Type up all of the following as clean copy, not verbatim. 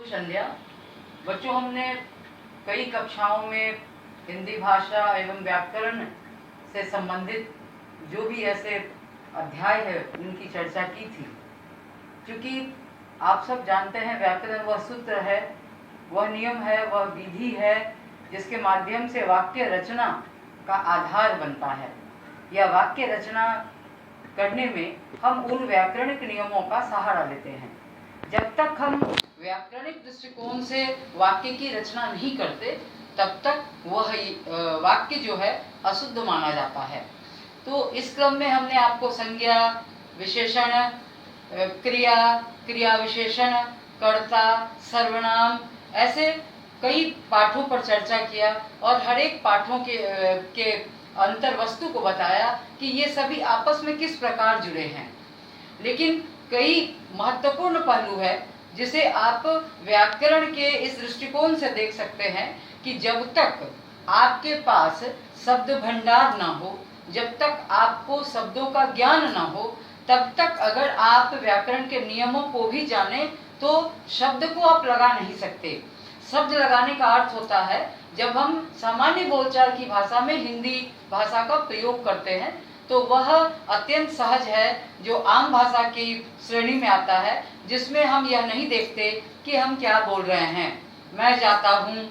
संध्या बच्चों, हमने कई कक्षाओं में हिंदी भाषा एवं व्याकरण से संबंधित जो भी ऐसे अध्याय है उनकी चर्चा की थी। क्योंकि आप सब जानते हैं व्याकरण वह सूत्र है, वह नियम है, वह विधि है जिसके माध्यम से वाक्य रचना का आधार बनता है। यह वाक्य रचना करने में हम उन व्याकरणिक नियमों का सहारा लेते हैं। जब तक हम व्याकरणिक दृष्टिकोण से वाक्य की रचना नहीं करते तब तक वह वाक्य जो है अशुद्ध माना जाता है। तो इस क्रम में हमने आपको संज्ञा, विशेषण, क्रिया, क्रिया विशेषण, कर्ता, सर्वनाम ऐसे कई पाठों पर चर्चा किया और हर एक पाठों के अंतर वस्तु को बताया कि ये सभी आपस में किस प्रकार जुड़े हैं। लेकिन कई महत्वपूर्ण पहलू है जिसे आप व्याकरण के इस दृष्टिकोण से देख सकते हैं कि जब तक आपके पास शब्द भंडार ना हो, जब तक आपको शब्दों का ज्ञान ना हो, तब तक अगर आप व्याकरण के नियमों को भी जाने तो शब्द को आप लगा नहीं सकते। शब्द लगाने का अर्थ होता है जब हम सामान्य बोलचाल की भाषा में हिंदी भाषा का प्रयोग करते हैं तो वह अत्यंत सहज है, जो आम भाषा की श्रेणी में आता है, जिसमें हम यह नहीं देखते कि हम क्या बोल रहे हैं। मैं जाता हूँ,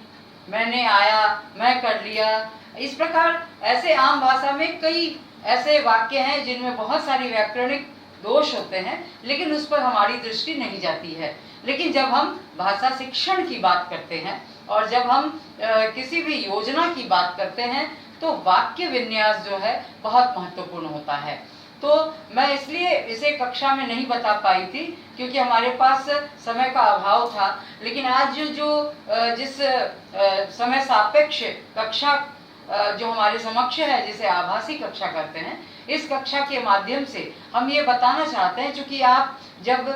मैंने आया, मैं कर लिया, इस प्रकार ऐसे आम भाषा में कई ऐसे वाक्य हैं जिनमें बहुत सारी व्याकरणिक दोष होते हैं, लेकिन उस पर हमारी दृष्टि नहीं जाती है। लेकिन जब हम भाषा शिक्षण की बात करते हैं और जब हम किसी भी योजना की बात करते हैं तो वाक्य विन्यास जो है बहुत महत्वपूर्ण होता है। तो मैं इसलिए इसे कक्षा में नहीं बता पाई थी क्योंकि हमारे पास समय का अभाव था। लेकिन आज जिस समय सापेक्ष कक्षा जो हमारे समक्ष है, जिसे आभासी कक्षा कहते हैं, इस कक्षा के माध्यम से हम ये बताना चाहते हैं क्योंकि आप जब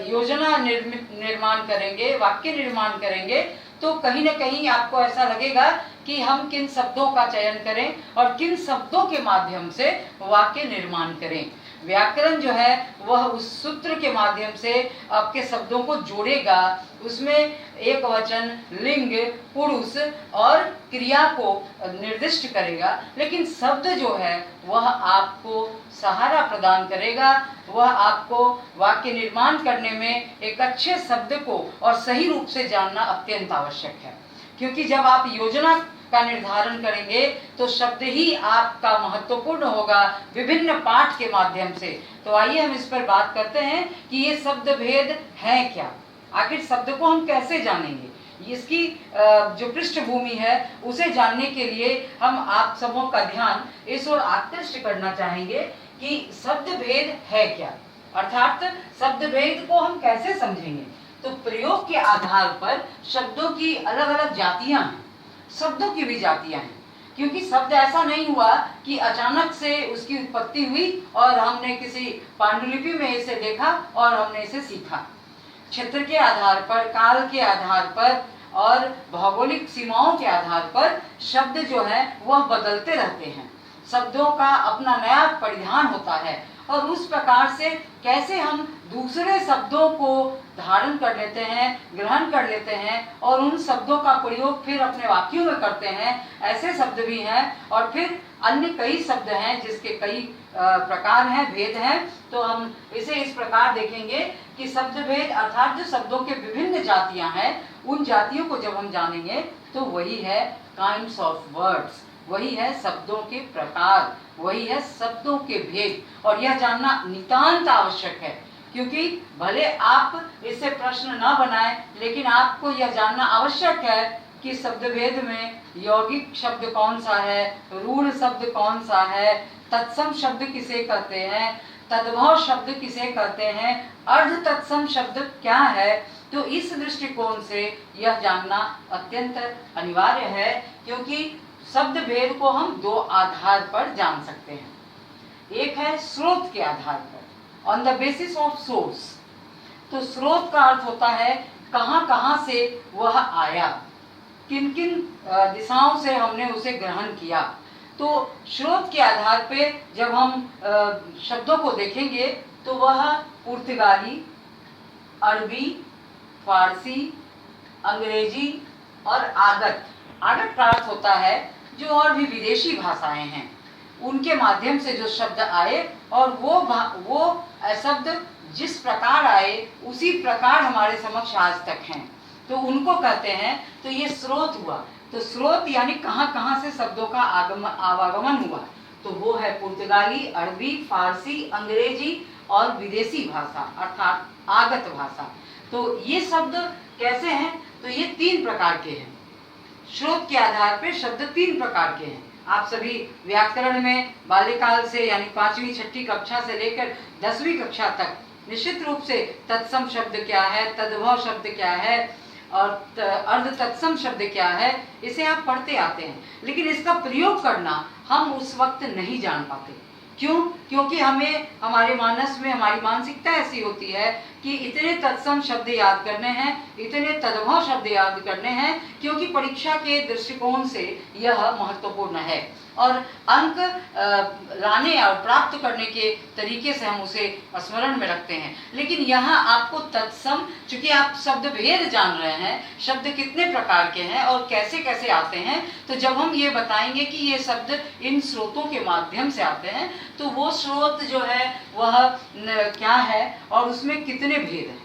योजना निर्माण करेंगे, वाक्य निर्माण करेंगे तो कहीं न कहीं आपको ऐसा लगेगा कि हम किन शब्दों का चयन करें और किन शब्दों के माध्यम से वाक्य निर्माण करें। व्याकरण जो है वह उस सूत्र के माध्यम से आपके शब्दों को जोड़ेगा, उसमें एक वचन, लिंग, पुरुष और क्रिया को निर्दिष्ट करेगा। लेकिन शब्द जो है वह आपको सहारा प्रदान करेगा, वह आपको वाक्य निर्माण करने में एक अच्छे शब्द को और सही रूप से जानना अत्यंत आवश्यक है। क्योंकि जब आप योजना का निर्धारण करेंगे तो शब्द ही आपका महत्वपूर्ण होगा विभिन्न पाठ के माध्यम से। तो आइए हम इस पर बात करते हैं कि ये शब्द भेद है क्या, आखिर शब्द को हम कैसे जानेंगे। इसकी जो पृष्ठभूमि है उसे जानने के लिए हम आप सबों का ध्यान इस ओर आकृष्ट करना चाहेंगे कि शब्द भेद है क्या, अर्थात शब्द भेद को हम कैसे समझेंगे। तो प्रयोग के आधार पर शब्दों की अलग अलग जातियां हैं, शब्दों की भी जातियां हैं, क्योंकि शब्द ऐसा नहीं हुआ कि अचानक से उसकी उत्पत्ति हुई और हमने किसी पांडुलिपि में इसे देखा और हमने इसे सीखा। क्षेत्र के आधार पर, काल के आधार पर और भौगोलिक सीमाओं के आधार पर शब्द जो है वह बदलते रहते हैं। शब्दों का अपना नया परिधान होता है और उस प्रकार से कैसे हम दूसरे शब्दों को धारण कर लेते हैं, ग्रहण कर लेते हैं और उन शब्दों का प्रयोग फिर अपने वाक्यों में करते हैं, ऐसे शब्द भी हैं। और फिर अन्य कई शब्द हैं जिसके कई प्रकार हैं, भेद हैं। तो हम इसे इस प्रकार देखेंगे कि शब्द भेद अर्थात जो शब्दों के विभिन्न जातियां हैं, उन जातियों को जब हम जानेंगे तो वही है काइंड्स ऑफ वर्ड्स, वही है शब्दों के प्रकार, वही है शब्दों के भेद। और यह जानना नितांत आवश्यक है क्योंकि भले आप इससे प्रश्न न बनाएं, लेकिन आपको यह जानना आवश्यक है कि शब्द भेद में यौगिक शब्द कौन सा है, रूढ़ शब्द कौन सा है, तत्सम शब्द किसे कहते हैं, तद्भव शब्द किसे कहते हैं, अर्ध तत्सम शब्द क्या है। तो इस दृष्टिकोण से यह जानना अत्यंत अनिवार्य है क्योंकि शब्द भेद को हम दो आधार पर जान सकते हैं। एक है स्रोत के आधार पर, on the basis of source. तो स्रोत का अर्थ होता है कहां कहां से वह आया, किन किन दिशाओं से हमने उसे ग्रहण किया। तो स्रोत के आधार पे जब हम शब्दों को देखेंगे तो वह पुर्तगाली, अरबी, फारसी, अंग्रेजी और आगत। आगत का अर्थ होता है जो और भी विदेशी भाषाएं हैं उनके माध्यम से जो शब्द आए और वो शब्द जिस प्रकार आए उसी प्रकार हमारे समक्ष आज तक हैं, तो उनको कहते हैं। तो ये स्रोत हुआ। तो स्रोत यानी कहाँ कहाँ से शब्दों का आवागमन हुआ, तो वो है पुर्तगाली, अरबी, फारसी, अंग्रेजी और विदेशी भाषा अर्थात आगत भाषा। तो ये शब्द कैसे हैं, तो ये 3 प्रकार के हैं। स्रोत के आधार पे शब्द 3 प्रकार के हैं। आप सभी व्याकरण में बाल्यकाल से यानी 5वीं 6ठी कक्षा से लेकर 10वीं कक्षा तक निश्चित रूप से तत्सम शब्द क्या है, तद्भव शब्द क्या है और अर्ध तत्सम शब्द क्या है, इसे आप पढ़ते आते हैं। लेकिन इसका प्रयोग करना हम उस वक्त नहीं जान पाते। क्यों? क्योंकि हमें हमारे मानस में हमारी मानसिकता ऐसी होती है कि इतने तत्सम शब्द याद करने हैं, इतने तद्भव शब्द याद करने हैं, क्योंकि परीक्षा के दृष्टिकोण से यह महत्वपूर्ण है और अंक लाने और प्राप्त करने के तरीके से हम उसे स्मरण में रखते हैं। लेकिन यहाँ आपको तत्सम, चूंकि आप शब्द भेद जान रहे हैं, शब्द कितने प्रकार के हैं और कैसे कैसे आते हैं, तो जब हम ये बताएंगे कि ये शब्द इन स्रोतों के माध्यम से आते हैं, तो वो स्रोत जो है वह क्या है और उसमें कितने भेद हैं।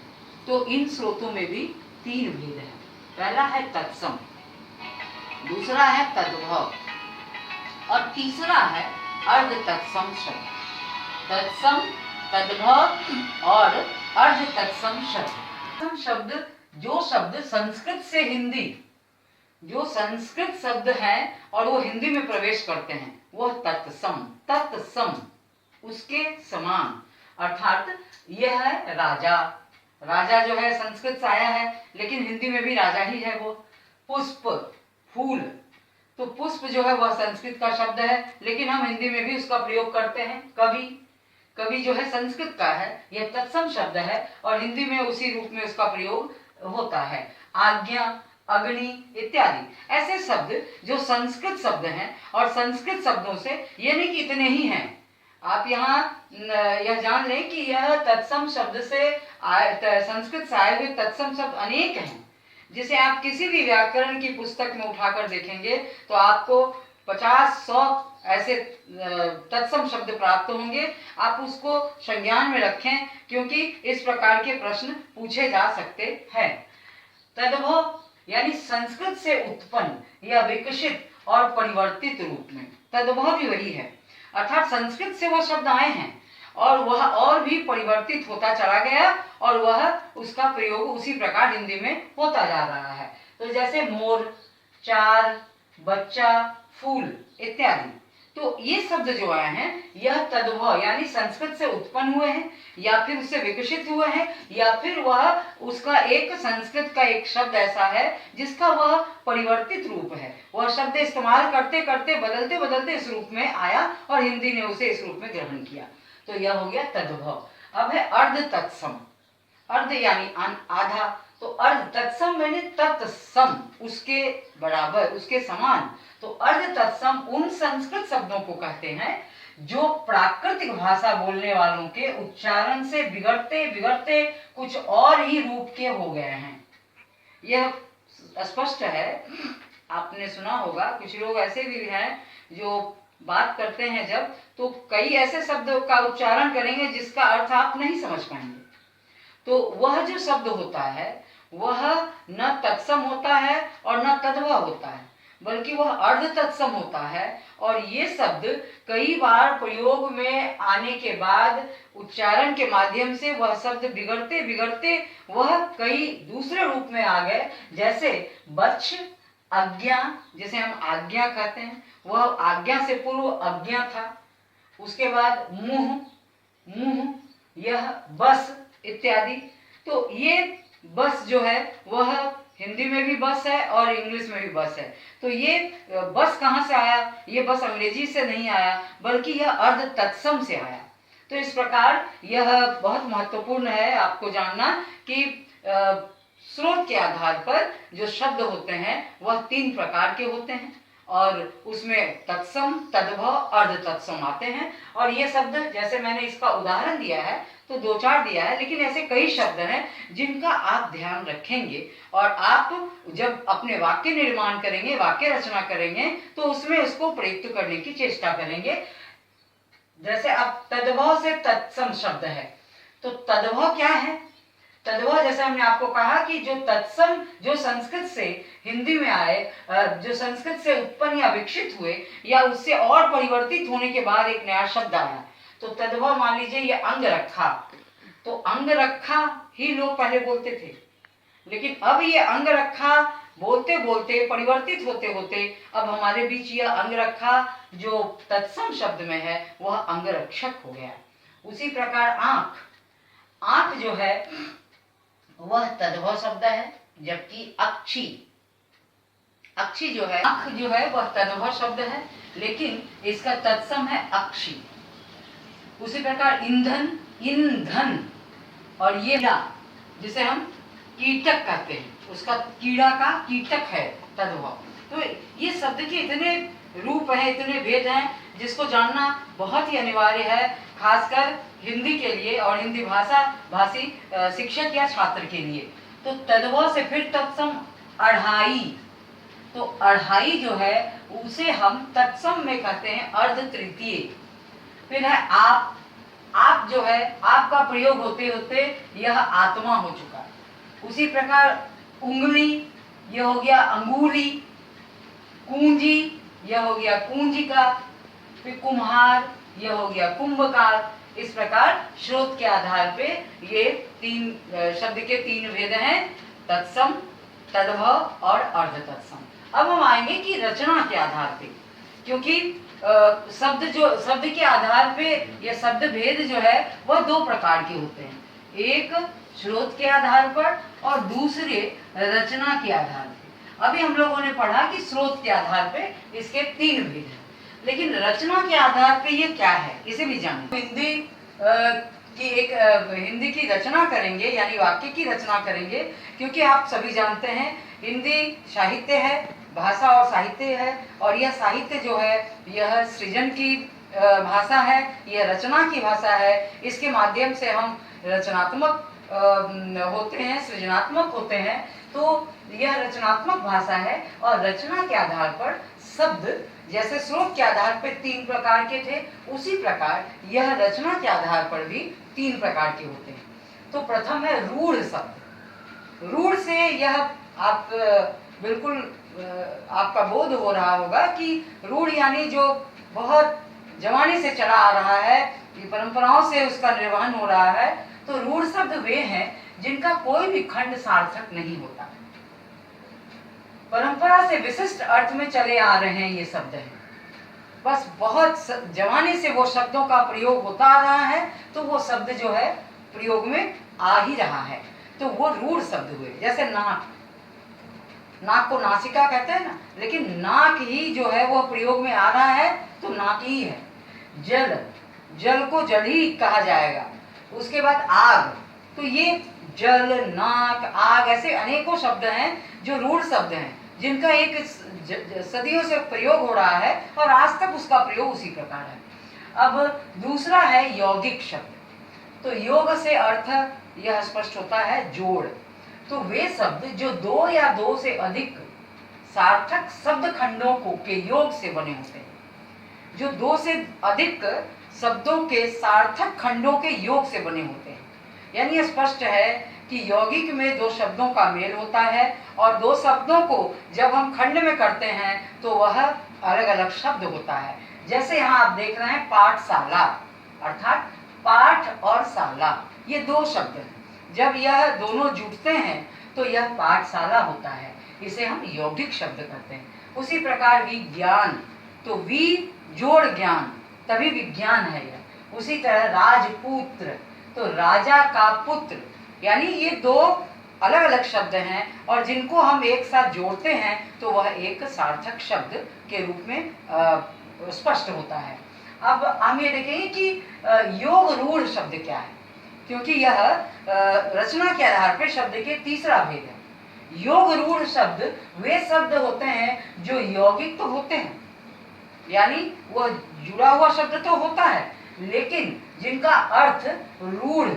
तो इन स्रोतों में भी 3 भेद हैं। पहला है तत्सम, दूसरा है तद्भव और तीसरा है अर्ध तत्सम शब्द। तत्सम, तद्भव और अर्ध तत्सम शब्द। तत्सम शब्द जो शब्द संस्कृत से हिंदी, जो संस्कृत शब्द हैं और वो हिंदी में प्रवेश करते हैं, वो तत्सम, तत्सम उसके समान। अर्थात यह है राजा। राजा जो है संस्कृत से आया है, लेकिन हिंदी में भी राजा ही है वो। पुष्प, फूल, तो पुष्प जो है वह संस्कृत का शब्द है, लेकिन हम हिंदी में भी उसका प्रयोग करते हैं। कवि, कवि जो है संस्कृत का है, यह तत्सम शब्द है और हिंदी में उसी रूप में उसका प्रयोग होता है। आज्ञा, अग्नि इत्यादि ऐसे शब्द जो संस्कृत शब्द हैं और संस्कृत शब्दों से, ये नहीं कि इतने ही हैं। आप यहाँ यह जान लें कि यह तत्सम शब्द से संस्कृत से आए हुए तत्सम शब्द अनेक हैं, जिसे आप किसी भी व्याकरण की पुस्तक में उठाकर देखेंगे तो आपको 50-100 ऐसे तत्सम शब्द प्राप्त होंगे। आप उसको संज्ञान में रखें, क्योंकि इस प्रकार के प्रश्न पूछे जा सकते हैं। तद्भव यानी संस्कृत से उत्पन्न या विकसित और परिवर्तित रूप में, तद्भव भी वही है। अर्थात संस्कृत से वो शब्द आए हैं और वह और भी परिवर्तित होता चला गया और वह उसका प्रयोग उसी प्रकार हिंदी में होता जा रहा है। तो जैसे मोर, चार, बच्चा, फूल इत्यादि, तो ये शब्द जो आए हैं यह तद्भव यानी संस्कृत से उत्पन्न हुए हैं या फिर उससे विकसित हुए हैं, या फिर वह उसका एक संस्कृत का एक शब्द ऐसा है जिसका वह परिवर्तित रूप है। वह शब्द इस्तेमाल करते करते बदलते बदलते इस रूप में आया और हिंदी ने उसे इस रूप में ग्रहण किया। तो यह हो गया तद्भव। अब है अर्ध तत्सम। अर्ध यानी आधा, तो अर्ध तत्सम यानी तत्सम, उसके बराबर, उसके समान। तो अर्ध तत्सम उन संस्कृत शब्दों को कहते हैं जो प्राकृतिक भाषा बोलने वालों के उच्चारण से बिगड़ते बिगड़ते कुछ और ही रूप के हो गए हैं। यह स्पष्ट है। आपने सुना होगा कुछ लोग ऐसे भी हैं जो बात करते हैं जब, तो कई ऐसे शब्दों का उच्चारण करेंगे जिसका अर्थ आप नहीं समझ पाएंगे। तो वह जो शब्द होता है वह न तत्सम होता है और न तद्भव होता है, बल्कि वह अर्ध तत्सम होता है। और ये शब्द कई बार प्रयोग में आने के बाद उच्चारण के माध्यम से वह शब्द बिगड़ते बिगड़ते वह कई दूसरे रूप में आ गए। जैसे बच्छ, आज्ञा, जैसे हम आज्ञा कहते हैं, वह आज्ञा से पूर्व अज्ञा था। उसके बाद मुंह, मुंह, यह बस इत्यादि। तो ये बस जो है वह हिंदी में भी बस है और इंग्लिश में भी बस है। तो ये बस कहाँ से आया? ये बस अंग्रेजी से नहीं आया, बल्कि यह अर्ध तत्सम से आया। तो इस प्रकार यह बहुत महत्वपूर्ण है आपको जानना कि स्रोत के आधार पर जो शब्द होते हैं वह 3 प्रकार के होते हैं। और उसमें तत्सम, तद्भव, अर्ध तत्सम आते हैं। और ये शब्द जैसे मैंने इसका उदाहरण दिया है तो 2-4 दिया है, लेकिन ऐसे कई शब्द हैं जिनका आप ध्यान रखेंगे और आप जब अपने वाक्य निर्माण करेंगे, वाक्य रचना करेंगे, तो उसमें उसको प्रयुक्त करने की चेष्टा करेंगे। जैसे अब तद्भव से तत्सम शब्द है, तो तद्भव क्या है? तद्भव जैसे हमने आपको कहा कि जो तत्सम, जो संस्कृत से हिंदी में आए, जो संस्कृत से उत्पन्न या विकसित हुए या उससे और परिवर्तित होने के बाद एक नया शब्द आया, तो तद्भव मान लीजिए ये अंग रखा, तो अंग रखा ही लोग पहले बोलते थे, लेकिन अब ये अंग रखा बोलते बोलते परिवर्तित होते होते अब हमारे बीच यह अंग रखा जो तत्सम शब्द में है वह अंगरक्षक हो गया। उसी प्रकार आंख, आंख जो है वह तद्भव शब्द है, जबकि अक्षी, अक्षी जो है, आंख जो है वह तद्भव शब्द है, लेकिन इसका तत्सम है अक्षी। उसी प्रकार ईंधन, ईंधन, और ये जिसे हम कीटक कहते हैं, उसका कीड़ा का कीटक है तद्भव। तो ये शब्द के इतने रूप हैं, इतने भेद हैं, जिसको जानना बहुत ही अनिवार्य है, खासकर हिंदी के लिए और हिंदी भाषा भाषी शिक्षक या छात्र के लिए। तो तद्भव से फिर तत्सम अढ़ाई, तो अढ़ाई जो है उसे हम तत्सम में कहते हैं अर्ध तृतीय। फिर है आप, आप जो है आपका प्रयोग होते होते यह आत्मा हो चुका। उसी प्रकार उंगली, यह हो गया अंगुली, कुंजी, यह हो गया कुंजिका, फिर कुम्हार, यह हो गया कुंभकार। इस प्रकार स्रोत के आधार पे ये तीन शब्द के तीन भेद हैं, तत्सम, तद्भव और अर्ध तत्सम। अब हम आएंगे कि रचना के आधार पे, क्योंकि शब्द के आधार पे ये शब्द भेद जो है वह दो प्रकार के होते हैं, एक स्रोत के आधार पर और दूसरे रचना के आधार पे। अभी हम लोगों ने पढ़ा कि स्रोत के आधार पे इसके तीन भेद हैं, लेकिन रचना के आधार पे ये क्या है इसे भी जानें। हिंदी की रचना करेंगे, यानी वाक्य की रचना करेंगे, क्योंकि आप सभी जानते हैं हिंदी साहित्य है, भाषा और साहित्य है, और यह साहित्य जो है यह सृजन की भाषा है, यह रचना की भाषा है। इसके माध्यम से हम रचनात्मक होते हैं, सृजनात्मक होते हैं। तो यह रचनात्मक भाषा है, और रचना के आधार पर शब्द जैसे स्रोत के आधार पर तीन प्रकार के थे, उसी प्रकार यह रचना के आधार पर भी तीन प्रकार के होते हैं। तो प्रथम है रूढ़ शब्द। रूढ़ से यह आप बिल्कुल आपका बोध हो रहा होगा कि रूढ़ यानी जो बहुत जमाने से चला आ रहा है, परंपराओं से उसका निर्वहन हो रहा है। तो रूढ़ शब्द वे हैं जिनका कोई भी खंड सार्थक नहीं होता, परंपरा से विशिष्ट अर्थ में चले आ रहे हैं ये शब्द हैं। बस बहुत जमाने से वो शब्दों का प्रयोग होता आ रहा है, तो वो शब्द जो है प्रयोग में आ ही रहा है, तो वो रूढ़ शब्द हुए। जैसे नाक, नाक को नासिका कहते हैं ना, लेकिन नाक ही जो है वो प्रयोग में आ रहा है, तो नाक ही है। जल, जल को जल ही कहा जाएगा। उसके बाद आग, तो ये जल, नाक, आग ऐसे अनेकों शब्द हैं जो रूढ़ शब्द हैं, जिनका एक सदियों से प्रयोग हो रहा है और आज तक उसका प्रयोग उसी प्रकार है। अब दूसरा है यौगिक शब्द। तो योग से अर्थ यह स्पष्ट होता है जोड़। तो वे शब्द जो दो या दो से अधिक सार्थक शब्द खंडों को के योग से बने होते हैं, जो दो से अधिक शब्दों के सार्थक खंडों के योग से बने होते हैं। यानी स्पष्ट है कि यौगिक में दो शब्दों का मेल होता है, और दो शब्दों को जब हम खंड में करते हैं तो वह अलग अलग शब्द होता है। जैसे यहाँ आप देख रहे हैं पाठशाला, अर्थात पाठ और शाला, ये दो शब्द हैं। जब यह दोनों जुटते हैं तो यह पाठशाला होता है, इसे हम यौगिक शब्द कहते हैं। उसी प्रकार विज्ञान, तो वी जोड़ ज्ञान, तभी विज्ञान है यह। उसी तरह राजपुत्र, तो राजा का पुत्र, यानी ये दो अलग अलग शब्द हैं, और जिनको हम एक साथ जोड़ते हैं तो वह एक सार्थक शब्द के रूप में स्पष्ट होता है। अब हम ये देखेंगे कि योग रूढ़ शब्द क्या है, क्योंकि यह रचना के आधार पर शब्द के तीसरा भेद है। योग रूढ़ शब्द वे शब्द होते हैं जो यौगिक तो होते हैं, यानी वह जुड़ा हुआ शब्द तो होता है, लेकिन जिनका अर्थ रूढ़,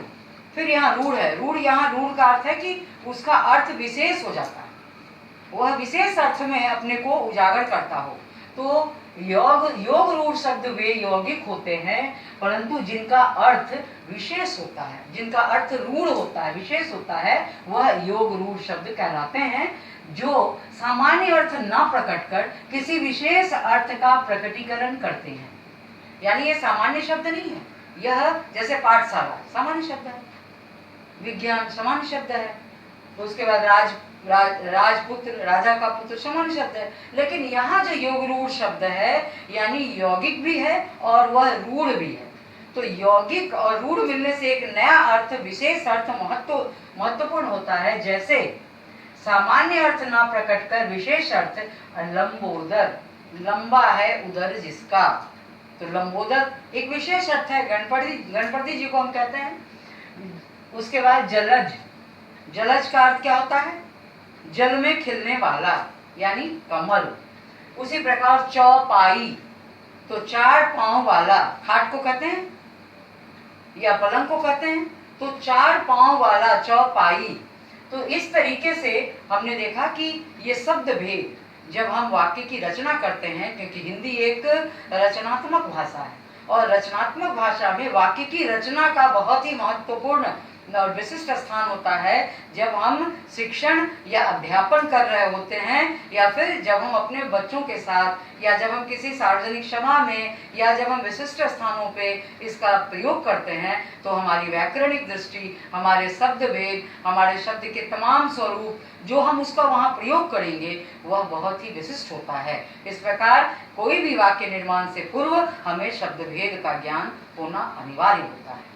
फिर यहाँ रूढ़ है, रूढ़ यहाँ रूढ़ का अर्थ है कि उसका अर्थ विशेष हो जाता है, वह विशेष अर्थ में अपने को उजागर करता हो। तो योग रूढ़ शब्द वे यौगिक होते हैं, परंतु जिनका अर्थ विशेष होता है, जिनका अर्थ रूढ़ होता है, विशेष होता है, वह योग रूढ़ शब्द कहलाते हैं, जो सामान्य अर्थ ना प्रकट कर किसी विशेष अर्थ का प्रकटीकरण करते हैं। यानी ये सामान्य शब्द नहीं है, यह जैसे पाठशाला सामान्य शब्द है, विज्ञान सामान्य शब्द है, उसके बाद राजपुत्र, राजा का पुत्र सामान्य शब्द है, लेकिन यहाँ जो योग रूढ़ शब्द है यानी यौगिक भी है और वह रूढ़ भी है। तो यौगिक और रूढ़ मिलने से एक नया अर्थ, विशेष अर्थ महत्वपूर्ण होता है। जैसे सामान्य अर्थ ना प्रकट कर विशेष अर्थ, लंबोदर, लंबा है उदर जिसका, तो लंबोदर एक विशेष अर्थ है, गणपति जी को हम कहते हैं। उसके बाद जलज, जलज का अर्थ क्या होता है? जल में खिलने वाला, यानी कमल। उसी प्रकार चौपाई, तो चार पांव वाला, खाट को कहते हैं या पलंग को कहते हैं, तो चार पांव वाला चौपाई। तो इस तरीके से हमने देखा कि ये शब्द भेद जब हम वाक्य की रचना करते हैं, क्योंकि हिंदी एक रचनात्मक भाषा है और रचनात्मक भाषा में वाक्य की रचना का बहुत ही महत्वपूर्ण और विशिष्ट स्थान होता है। जब हम शिक्षण या अध्यापन कर रहे होते हैं, या फिर जब हम अपने बच्चों के साथ, या जब हम किसी सार्वजनिक सभा में, या जब हम विशिष्ट स्थानों पे इसका प्रयोग करते हैं, तो हमारी व्याकरणिक दृष्टि, हमारे शब्द भेद, हमारे शब्द के तमाम स्वरूप जो हम उसका वहाँ प्रयोग करेंगे वह बहुत ही विशिष्ट होता है। इस प्रकार कोई भी वाक्य निर्माण से पूर्व हमें शब्द भेद का ज्ञान होना अनिवार्य होता है।